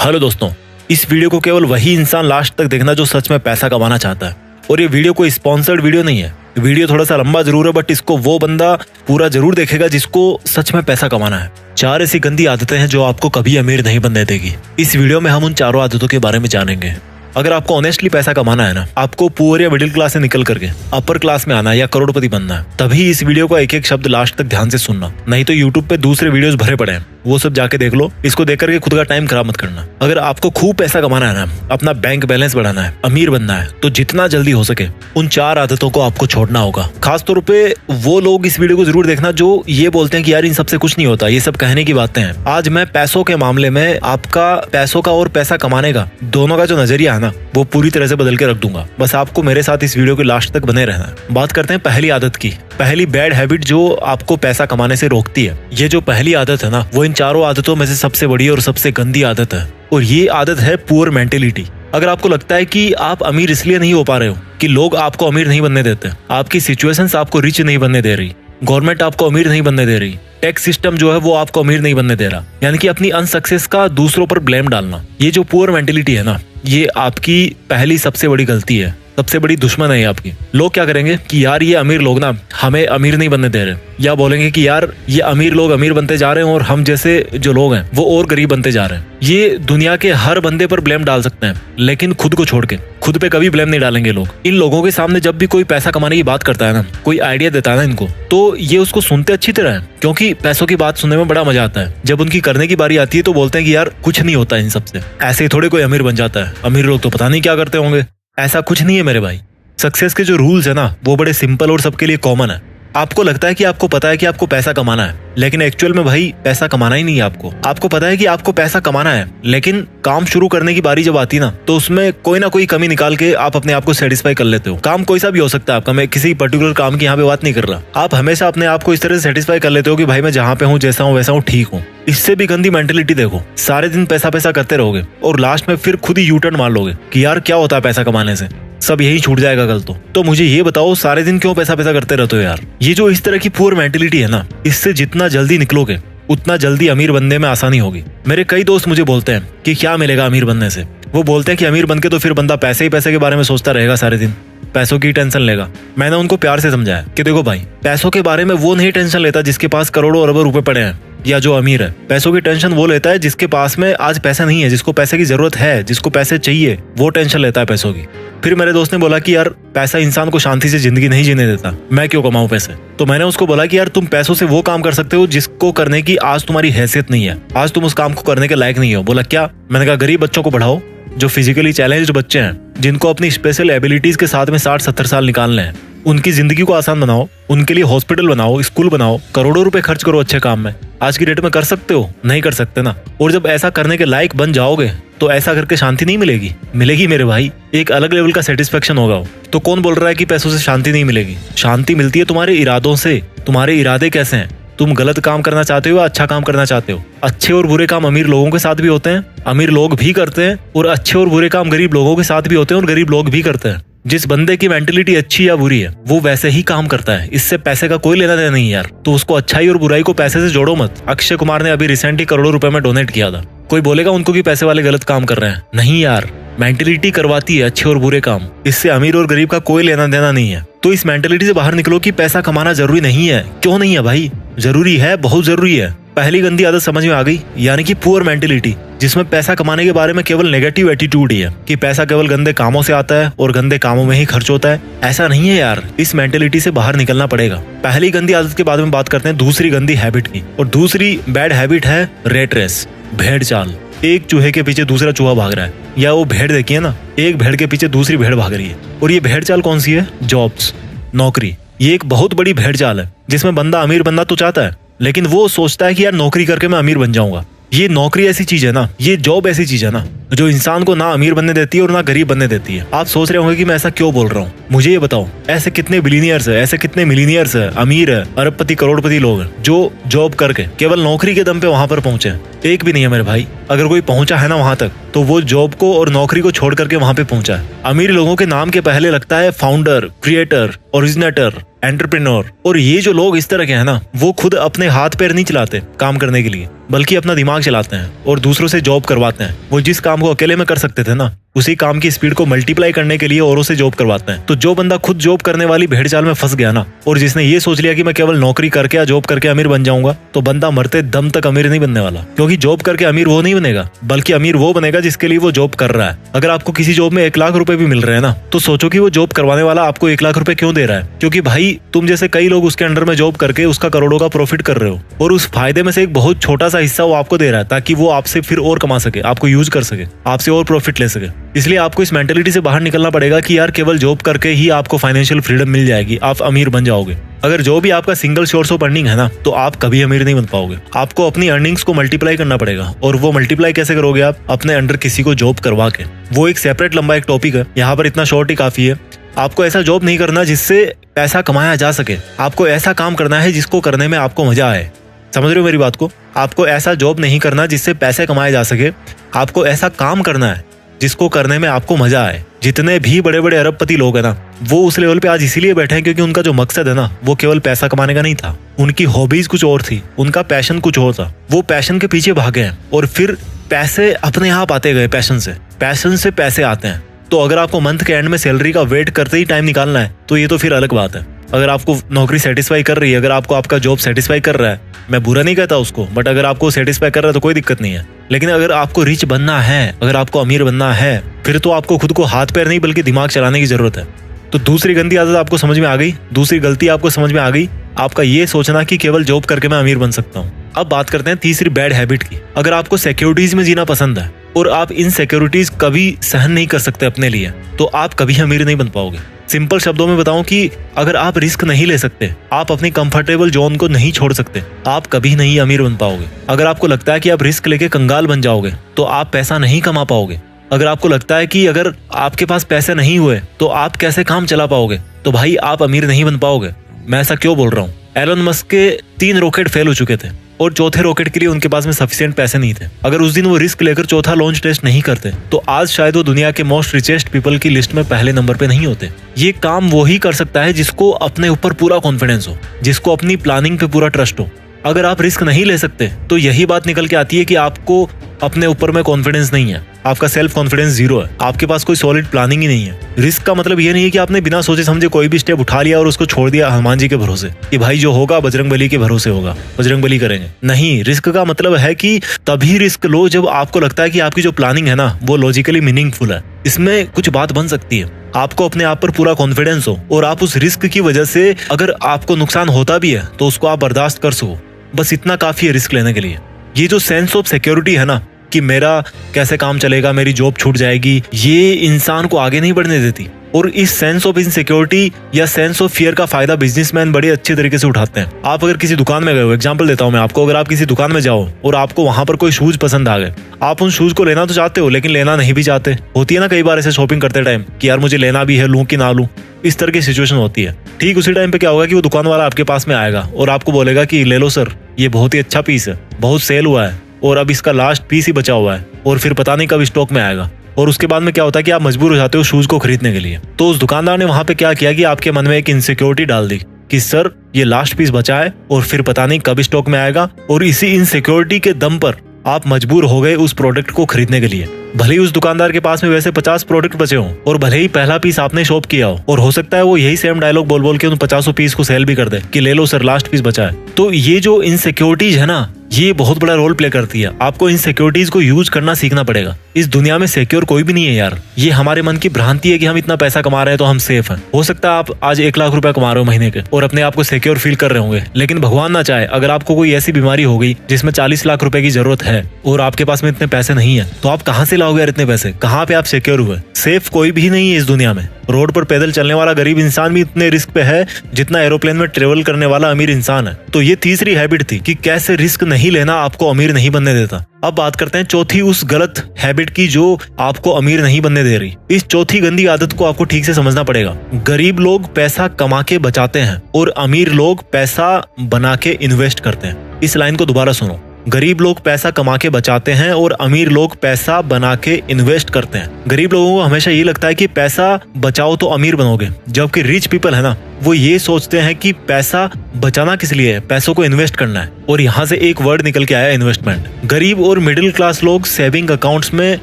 Hello दोस्तों, इस video को केवल वही इंसान लास्ट तक देखना जो सच में पैसा कमाना चाहता है। और ये वीडियो कोई स्पॉन्सर्ड वीडियो नहीं है। वीडियो थोड़ा सा लंबा जरूर है, बट इसको वो बंदा पूरा जरूर देखेगा जिसको सच में पैसा कमाना है। 4 ऐसी गंदी आदतें हैं जो आपको कभी अमीर नहीं बनने देगी। इस वीडियो में हम उन चारों आदतों के बारे में जानेंगे। अगर आपको ऑनेस्टली पैसा कमाना है ना, आपको पुअर या मिडिल क्लास से निकल करके अपर क्लास में आना है या करोड़पति बनना है, तभी इस वीडियो का एक एक शब्द लास्ट तक ध्यान से सुनना। नहीं तो यूट्यूब पे दूसरे वीडियोस भरे पड़े हैं, वो सब जाके देख लो। इसको देख करके खुद का टाइम खराब मत करना। अगर आपको खूब पैसा कमाना है ना, अपना बैंक बैलेंस बढ़ाना है, अमीर बनना है, तो जितना जल्दी हो सके उन 4 आदतों को आपको छोड़ना होगा। खासतौर पे वो लोग इस वीडियो को जरूर देखना जो ये बोलते हैं कि यार इन सबसे कुछ नहीं होता, ये सब कहने की बातें हैं। आज मैं पैसों के मामले में आपका पैसों का और पैसा कमाने का दोनों का जो नजरिया है ना, वो पूरी तरह से बदल के रख दूंगा। बस आपको मेरे साथ इस वीडियो के लास्ट तक बने रहना है। बात करते हैं पहली आदत की। पहली बैड हैबिट जो आपको पैसा कमाने से रोकती है। ये जो पहली आदत है ना, वो इन चारों आदतों में से सबसे बड़ी और सबसे गंदी आदत है। और ये आदत है पुअर मेंटेलिटी। अगर आपको लगता है कि आप अमीर इसलिए नहीं हो पा रहे हो कि लोग आपको अमीर नहीं बनने देते, आपकी सिचुएशंस आपको रिच नहीं बनने दे रही, गवर्नमेंट आपको अमीर नहीं बनने दे रही, टैक्स सिस्टम जो है वो आपको अमीर नहीं बनने दे रहा, यानी कि अपनी अनसक्सेस का दूसरों पर ब्लेम डालना, ये जो पुअर मेंटेलिटी है ना, ये आपकी पहली सबसे बड़ी गलती है, सबसे बड़ी दुश्मन है आपकी। लोग क्या करेंगे कि यार ये अमीर लोग ना हमें अमीर नहीं बनने दे रहे, या बोलेंगे कि यार ये अमीर लोग अमीर बनते जा रहे हैं और हम जैसे जो लोग हैं वो और गरीब बनते जा रहे हैं। ये दुनिया के हर बंदे पर ब्लेम डाल सकते हैं, लेकिन खुद को छोड़ के खुद पे कभी ब्लेम नहीं डालेंगे लोग। इन लोगों के सामने जब भी कोई पैसा कमाने की बात करता है ना, कोई आइडिया देता है ना इनको, तो ये उसको सुनते अच्छी तरह है, क्योंकि पैसों की बात सुनने में बड़ा मजा आता है। जब उनकी करने की बारी आती है तो बोलते हैं कि यार कुछ नहीं होता इन सबसे, ऐसे ही थोड़े कोई अमीर बन जाता है, अमीर लोग तो पता नहीं क्या करते होंगे। ऐसा कुछ नहीं है मेरे भाई। सक्सेस के जो रूल्स है ना, वो बड़े सिंपल और सबके लिए कॉमन है। आपको लगता है कि आपको पता है कि आपको पैसा कमाना है, लेकिन एक्चुअल में भाई पैसा कमाना ही नहीं है आपको। आपको पता है कि आपको पैसा कमाना है, लेकिन काम शुरू करने की बारी जब आती है ना, तो उसमें कोई ना कोई कमी निकाल के आप अपने आप को सेटिस्फाई कर लेते हो। काम कोई सा भी हो सकता है आपका, मैं किसी पर्टिकुलर काम की यहाँ पे बात नहीं कर रहा। आप हमेशा अपने आप को इस तरह से सेटिस्फाई कर लेते हो कि भाई मैं जहाँ पे हूँ, जैसा हूँ वैसा हूँ, ठीक हूँ। इससे भी गंदी मेंटेलिटी देखो, सारे दिन पैसा पैसा करते रहोगे और लास्ट में फिर खुद ही यू टर्न मार लोगे कि यार क्या होता है पैसा कमाने से, सब यही छूट जाएगा कल तो मुझे ये बताओ सारे दिन क्यों पैसा पैसा करते रहते हो यार। ये जो इस तरह की पुअर मेंटेलिटी है ना, इससे जितना जल्दी निकलोगे उतना जल्दी अमीर बनने में आसानी होगी। मेरे कई दोस्त मुझे बोलते हैं कि क्या मिलेगा अमीर बनने से। वो बोलते हैं कि अमीर बनके तो फिर बंदा पैसे ही पैसे के बारे में सोचता रहेगा, सारे दिन पैसों की टेंशन लेगा। मैंने उनको प्यार से समझाया कि देखो भाई, पैसों के बारे में वो नहीं टेंशन लेता जिसके पास करोड़ों अरबों रुपए पड़े हैं या जो अमीर है। पैसों की टेंशन वो लेता है जिसके पास में आज पैसा नहीं है, जिसको पैसे की जरूरत है, जिसको पैसे चाहिए, वो टेंशन लेता है पैसों की। फिर मेरे दोस्त ने बोला कि यार पैसा इंसान को शांति से जिंदगी नहीं जीने देता, मैं क्यों कमाऊं पैसे। तो मैंने उसको बोला कि यार तुम पैसों से वो काम कर सकते हो जिसको करने की आज तुम्हारी हैसियत नहीं है, आज तुम उस काम को करने के लायक नहीं हो। बोला क्या? मैंने कहा गरीब बच्चों को पढ़ाओ, जो फिजिकली चैलेंज्ड बच्चे हैं, जिनको अपनी स्पेशल एबिलिटीज के साथ में 60-70 साल निकालने हैं, उनकी जिंदगी को आसान बनाओ, उनके लिए हॉस्पिटल बनाओ, स्कूल बनाओ, करोड़ों रुपए खर्च करो अच्छे काम में। आज की डेट में कर सकते हो? नहीं कर सकते ना। और जब ऐसा करने के लायक बन जाओगे तो ऐसा करके शांति नहीं मिलेगी, मिलेगी मेरे भाई, एक अलग लेवल का सेटिस्फेक्शन होगा। तो कौन बोल रहा है कि पैसों से शांति नहीं मिलेगी? शांति मिलती है तुम्हारे इरादों से। तुम्हारे इरादे कैसे हैं? तुम गलत काम करना चाहते हो या अच्छा काम करना चाहते हो? अच्छे और बुरे काम अमीर लोगों के साथ भी होते हैं, अमीर लोग भी करते हैं, और अच्छे और बुरे काम गरीब लोगों के साथ भी होते हैं और गरीब लोग भी करते हैं। जिस बंदे की मेंटेलिटी अच्छी या बुरी है वो वैसे ही काम करता है, इससे पैसे का कोई लेना देना नहीं यार। तो उसको अच्छाई और बुराई को पैसे से जोड़ो मत। अक्षय कुमार ने अभी रिसेंटली करोड़ों रुपए में डोनेट किया था। कोई बोलेगा उनको कि पैसे वाले गलत काम कर रहे हैं? नहीं यार, मेंटेलिटी करवाती है अच्छे और बुरे काम, इससे अमीर और गरीब का कोई लेना देना नहीं है। तो इस मेंटेलिटी से बाहर निकलो कि पैसा कमाना जरूरी नहीं है। क्यों नहीं है भाई? जरूरी है, बहुत जरूरी है। पहली गंदी आदत समझ में आ गई, यानी कि पुअर मेंटेलिटी, जिसमें पैसा कमाने के बारे में केवल नेगेटिव एटीट्यूड ही है कि पैसा केवल गंदे कामों से आता है और गंदे कामों में ही खर्च होता है। ऐसा नहीं है यार, इस मेंटेलिटी से बाहर निकलना पड़ेगा। पहली गंदी आदत के बाद में बात करते हैं दूसरी गंदी हैबिट की, और दूसरी बैड हैबिट है रेट रेस, भेड़ चाल। एक चूहे के पीछे दूसरा चूहा भाग रहा है, या वो भेड़ देखिए ना, एक भेड़ के पीछे दूसरी भेड़ भाग रही है। और ये भेड़ चाल कौन सी है? जॉब्स, नौकरी। ये एक बहुत बड़ी भेड़ चाल है जिसमें बंदा अमीर बनना तो चाहता है, लेकिन वो सोचता है कि यार नौकरी करके मैं अमीर बन जाऊंगा। ये नौकरी ऐसी चीज है ना, ये जॉब ऐसी चीज है ना, जो इंसान को ना अमीर बनने देती है और ना गरीब बनने देती है। आप सोच रहे होंगे कि मैं ऐसा क्यों बोल रहा हूँ। मुझे ये बताओ, ऐसे कितने बिलियनियर्स है, ऐसे कितने मिलीनियर्स है, अमीर है, अरबपति करोड़पति लोग हैं जो जॉब करके केवल नौकरी के दम पे वहां पर पहुंचे। एक भी नहीं है मेरे भाई। अगर कोई पहुंचा है ना वहां तक, तो वो जॉब को और नौकरी को छोड़ करके वहां पे पहुंचा है। अमीर लोगों के नाम के पहले लगता है फाउंडर, क्रिएटर, ओरिजिनेटर, एंटरप्रेन्योर। और ये जो लोग इस तरह के हैं ना, वो खुद अपने हाथ पैर नहीं चलाते काम करने के लिए, बल्कि अपना दिमाग चलाते हैं और दूसरों से जॉब करवाते हैं। वो जिस काम को अकेले में कर सकते थे ना, उसी काम की स्पीड को मल्टीप्लाई करने के लिए औरों से जॉब करवाते हैं। तो जो बंदा खुद जॉब करने वाली भेड़ चाल में फंस गया ना, और जिसने ये सोच लिया कि मैं केवल नौकरी करके या जॉब करके अमीर बन जाऊंगा, तो बंदा मरते दम तक अमीर नहीं बनने वाला। क्योंकि जॉब करके अमीर वो नहीं बनेगा, बल्कि अमीर वो बनेगा जिसके लिए वो जॉब कर रहा है। अगर आपको किसी जॉब में 1 लाख रुपए भी मिल रहे हैं ना, तो सोचो कि वो जॉब करवाने वाला आपको 1 लाख रुपए क्यों दे रहा है। क्योंकि भाई तुम जैसे कई लोग उसके अंडर में जॉब करके उसका करोड़ों का प्रॉफिट कर रहे हो, और उस फायदे में से एक बहुत छोटा सा हिस्सा वो आपको दे रहा है, ताकि वो आपसे फिर और कमा सके, आपको यूज कर सके, आपसे और प्रॉफिट ले सके। इसलिए आपको इस मेंटेलिटी से बाहर निकलना पड़ेगा कि यार केवल जॉब करके ही आपको फाइनेंशियल फ्रीडम मिल जाएगी, आप अमीर बन जाओगे। अगर जो भी आपका सिंगल सोर्स ऑफ अर्निंग है ना, तो आप कभी अमीर नहीं बन पाओगे। आपको अपनी अर्निंग्स को मल्टीप्लाई करना पड़ेगा। और वो मल्टीप्लाई कैसे करोगे आप? अपने अंडर किसी को जॉब करवा के। वो एक सेपरेट लंबा एक टॉपिक है, यहाँ पर इतना शॉर्ट ही काफी है। आपको ऐसा जॉब नहीं करना जिससे पैसा कमाया जा सके। आपको ऐसा काम करना है जिसको करने में आपको मजा आए। समझ रहे हो मेरी बात को? आपको ऐसा जॉब नहीं करना जिससे पैसे कमाए जा सके। आपको ऐसा काम करना है जिसको करने में आपको मजा आए। जितने भी बड़े बड़े अरबपति लोग हैं ना, वो उस लेवल पे आज इसीलिए बैठे हैं क्योंकि उनका जो मकसद है ना, वो केवल पैसा कमाने का नहीं था। उनकी हॉबीज कुछ और थी, उनका पैशन कुछ और था। वो पैशन के पीछे भागे हैं और फिर पैसे अपने आप आते गए। पैशन से पैसे आते हैं। तो अगर आपको मंथ के एंड में सैलरी का वेट करते ही टाइम निकालना है, तो ये तो फिर अलग बात है। अगर आपको नौकरी सेटिस्फाई कर रही है, अगर आपको आपका जॉब सेटिस्फाई कर रहा है, मैं बुरा नहीं कहता उसको, बट अगर आपको सेटिस्फाई कर रहा है तो कोई दिक्कत नहीं है। लेकिन अगर आपको रिच बनना है, अगर आपको अमीर बनना है, फिर तो आपको खुद को हाथ पैर नहीं बल्कि दिमाग चलाने की जरूरत है। तो दूसरी गंदी आदत आपको समझ में आ गई, दूसरी गलती आपको समझ में आ गई, आपका ये सोचना कि केवल जॉब करके मैं अमीर बन सकता हूँ। अब बात करते हैं तीसरी बैड हैबिट की। अगर आपको सिक्योरिटीज में जीना पसंद है और आप इन सिक्योरिटीज कभी सहन नहीं कर सकते अपने लिए, तो आप कभी अमीर नहीं बन पाओगे। सिंपल शब्दों में बताऊं कि अगर आप रिस्क नहीं ले सकते, आप अपनी कंफर्टेबल जोन को नहीं छोड़ सकते, आप कभी नहीं अमीर बन पाओगे। अगर आपको लगता है कि आप रिस्क लेके कंगाल बन जाओगे, तो आप पैसा नहीं कमा पाओगे। अगर आपको लगता है कि अगर आपके पास पैसे नहीं हुए तो आप कैसे काम चला पाओगे, तो भाई आप अमीर नहीं बन पाओगे। मैं ऐसा क्यों बोल रहा हूँ? एलन मस्क के 3 रॉकेट फेल हो चुके थे और चौथे रॉकेट के लिए उनके पास में सफिशिएंट पैसे नहीं थे। अगर उस दिन वो रिस्क लेकर चौथा लॉन्च टेस्ट नहीं करते, तो आज शायद वो दुनिया के मोस्ट रिचेस्ट पीपल की लिस्ट में पहले नंबर पे नहीं होते। ये काम वो ही कर सकता है जिसको अपने ऊपर पूरा कॉन्फिडेंस हो, जिसको अपनी प्लानिंग पे पूरा ट्रस्ट हो। अगर आप रिस्क नहीं ले सकते, तो यही बात निकल के आती है कि आपको अपने ऊपर में कॉन्फिडेंस नहीं है, आपका सेल्फ कॉन्फिडेंस 0 है, आपके पास कोई सॉलिड प्लानिंग ही नहीं है। रिस्क का मतलब ये नहीं है कि आपने बिना सोचे समझे कोई भी स्टेप उठा लिया और उसको छोड़ दिया हनुमान जी के भरोसे कि भाई जो होगा बजरंगबली के भरोसे होगा, बजरंगबली करेंगे। नहीं, रिस्क का मतलब है कि तभी रिस्क लो जब आपको लगता है कि आपकी जो प्लानिंग है ना, वो लॉजिकली मीनिंगफुल है, इसमें कुछ बात बन सकती है, आपको अपने आप पर पूरा कॉन्फिडेंस हो और आप उस रिस्क की वजह से अगर आपको नुकसान होता भी है तो उसको आप बर्दाश्त कर सको। बस इतना काफी है रिस्क लेने के लिए। ये जो सेंस ऑफ सिक्योरिटी है ना, कि मेरा कैसे काम चलेगा, मेरी जॉब छूट जाएगी, ये इंसान को आगे नहीं बढ़ने देती। और इस सेंस ऑफ इनसिक्योरिटी या सेंस ऑफ फियर का फायदा बिजनेसमैन बड़े अच्छे तरीके से उठाते हैं। आप अगर किसी दुकान में गए हो, एग्जांपल देता हूं मैं आपको, अगर आप किसी दुकान में जाओ और आपको वहां पर कोई शूज पसंद आ गए, आप उन शूज को लेना तो चाहते हो लेकिन लेना नहीं भी चाहते। होती है ना कई बार ऐसे शॉपिंग करते टाइम कि यार मुझे लेना भी है, लूं कि ना लूं, इस तरह की सिचुएशन होती है। ठीक उसी टाइम पे क्या होगा कि वो दुकान वाला आपके पास में आएगा और आपको बोलेगा कि ले लो सर, ये बहुत ही अच्छा पीस है, बहुत सेल हुआ है और अब इसका लास्ट पीस ही बचा हुआ है और फिर पता नहीं कब स्टॉक में आएगा। और उसके बाद में क्या होता है कि आप मजबूर हो जाते हो शूज को खरीदने के लिए। तो उस दुकानदार ने वहां पे क्या किया कि आपके मन में एक इनसिक्योरिटी डाल दी कि सर ये लास्ट पीस बचा है और फिर पता नहीं कब स्टॉक में आएगा, और इसी इनसिक्योरिटी के दम पर आप मजबूर हो गए उस प्रोडक्ट को खरीदने के लिए। भले ही उस दुकानदार के पास में वैसे 50 प्रोडक्ट बचे हों और भले ही पहला पीस आपने शॉप किया हो, और हो सकता है वो यही सेम डायलॉग बोल बोल के उन 50 पीस को सेल भी कर दे कि ले लो सर लास्ट पीस बचा है। तो ये जो इनसिक्योरिटीज है ना, ये बहुत बड़ा रोल प्ले करती है। आपको इन सिक्योरिटीज को यूज करना सीखना पड़ेगा। इस दुनिया में सिक्योर कोई भी नहीं है यार। ये हमारे मन की भ्रांति है कि हम इतना पैसा कमा रहे हैं तो हम सेफ हैं। हो सकता है आप आज 1 लाख रुपया कमा रहे हो महीने के और अपने आप को सिक्योर फील कर रहे होंगे, लेकिन भगवान ना चाहे अगर आपको कोई ऐसी बीमारी हो गई जिसमें 40 लाख रुपए की जरूरत है और आपके पास में इतने पैसे नहीं है, तो आप कहाँ से लाओगे यार इतने पैसे? कहाँ पे आप सिक्योर हुए? सेफ कोई भी नहीं है इस दुनिया में। रोड पर पैदल चलने वाला गरीब इंसान भी इतने रिस्क पे है जितना एरोप्लेन में ट्रेवल करने वाला अमीर इंसान है। तो ये तीसरी हैबिट थी कि कैसे रिस्क नहीं लेना आपको अमीर नहीं बनने देता। अब बात करते हैं चौथी उस गलत हैबिट की जो आपको अमीर नहीं बनने दे रही। इस चौथी गंदी आदत को आपको ठीक से समझना पड़ेगा। गरीब लोग पैसा कमा के बचाते हैं और अमीर लोग पैसा बना के इन्वेस्ट करते हैं। इस लाइन को दोबारा सुनो, गरीब लोग पैसा कमा के बचाते हैं और अमीर लोग पैसा बना के इन्वेस्ट करते हैं। गरीब लोगों को हमेशा ये लगता है कि पैसा बचाओ तो अमीर बनोगे, जबकि रिच पीपल है ना, वो ये सोचते हैं कि पैसा बचाना किस लिए है, पैसों को इन्वेस्ट करना है। और यहाँ से एक वर्ड निकल के आया, इन्वेस्टमेंट। गरीब और मिडिल क्लास लोग सेविंग अकाउंट्स में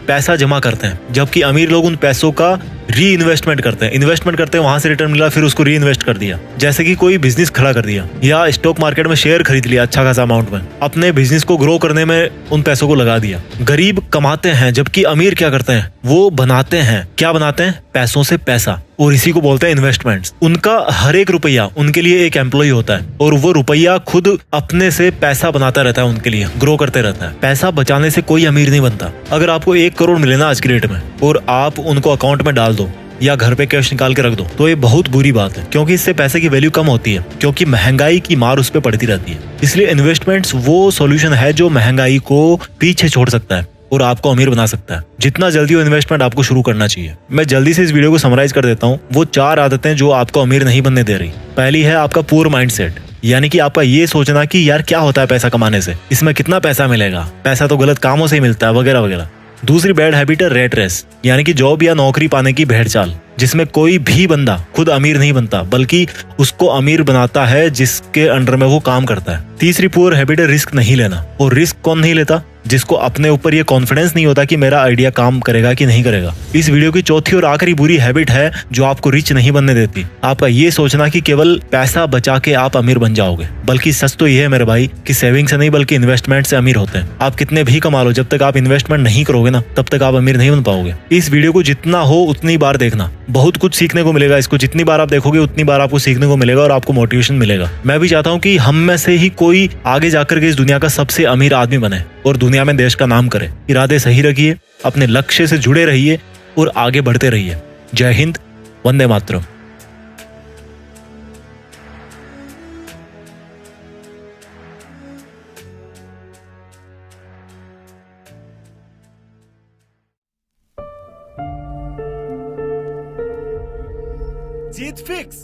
पैसा जमा करते हैं, जबकि अमीर लोग उन पैसों का री इन्वेस्टमेंट करते हैं। इन्वेस्टमेंट करते हैं, वहां से रिटर्न मिला, फिर उसको री इन्वेस्ट कर दिया। जैसे कि कोई बिजनेस खड़ा कर दिया या स्टॉक मार्केट में शेयर खरीद लिया अच्छा खासा अमाउंट में, अपने बिजनेस को ग्रो करने में उन पैसों को लगा दिया। गरीब कमाते हैं, जबकि अमीर क्या करते हैं, वो बनाते हैं। क्या बनाते हैं? पैसों से पैसा, और इसी को बोलते हैं इन्वेस्टमेंट्स। उनका हर एक रुपया उनके लिए एक एम्प्लॉय होता है और वो रुपया खुद अपने से पैसा बनाता रहता है, उनके लिए ग्रो करते रहता है। पैसा बचाने से कोई अमीर नहीं बनता। अगर आपको 1 करोड़ मिले ना आज की डेट में और आप उनको अकाउंट में डाल दो या घर पे कैश निकाल के रख दो, तो ये बहुत बुरी बात है, क्योंकि इससे पैसे की वैल्यू कम होती है, क्योंकि महंगाई की मार उस पर पड़ती रहती है। इसलिए इन्वेस्टमेंट्स वो सॉल्यूशन है जो महंगाई को पीछे छोड़ सकता है और आपको अमीर बना सकता है। जितना जल्दी हो इन्वेस्टमेंट आपको शुरू करना चाहिए। मैं जल्दी से इस वीडियो को समराइज कर देता हूँ। वो 4 आदतें जो आपको अमीर नहीं बनने दे रही। पहली है आपका पुअर माइंडसेट, यानी कि आपका ये सोचना कि यार क्या होता है पैसा कमाने से, इसमें कितना पैसा मिलेगा, पैसा तो गलत कामों से ही मिलता है, वगैरह वगैरह। दूसरी बैड हैबिट है रेट रेस, यानी कि जॉब या नौकरी पाने की भेड़ चाल, जिसमें कोई भी बंदा खुद अमीर नहीं बनता, बल्कि उसको अमीर बनाता है जिसके अंडर में वो काम करता है। तीसरी पुअर हैबिट है रिस्क नहीं लेना। और रिस्क कौन नहीं लेता? जिसको अपने ऊपर ये कॉन्फिडेंस नहीं होता कि मेरा आइडिया काम करेगा कि नहीं करेगा। इस वीडियो की चौथी और आखिरी बुरी हैबिट है जो आपको रिच नहीं बनने देती, आपका ये सोचना कि केवल पैसा बचा के आप अमीर बन जाओगे। बल्कि सच तो ये है मेरे भाई कि सेविंग से नहीं बल्कि इन्वेस्टमेंट से अमीर होते हैं। आप कितने भी कमा लो, जब तक आप इन्वेस्टमेंट नहीं करोगे ना, तब तक आप अमीर नहीं बन पाओगे। इस वीडियो को जितना हो उतनी बार देखना, बहुत कुछ सीखने को मिलेगा। इसको जितनी बार आप देखोगे उतनी बार आपको सीखने को मिलेगा और आपको मोटिवेशन मिलेगा। मैं भी चाहता हूँ कि हम में से ही कोई आगे जाकर के इस दुनिया का सबसे अमीर आदमी बने और दुनिया में देश का नाम करे। इरादे सही रखिए, अपने लक्ष्य से जुड़े रहिए और आगे बढ़ते रहिए। जय हिंद, वंदे मातरम। जीत फिक्स।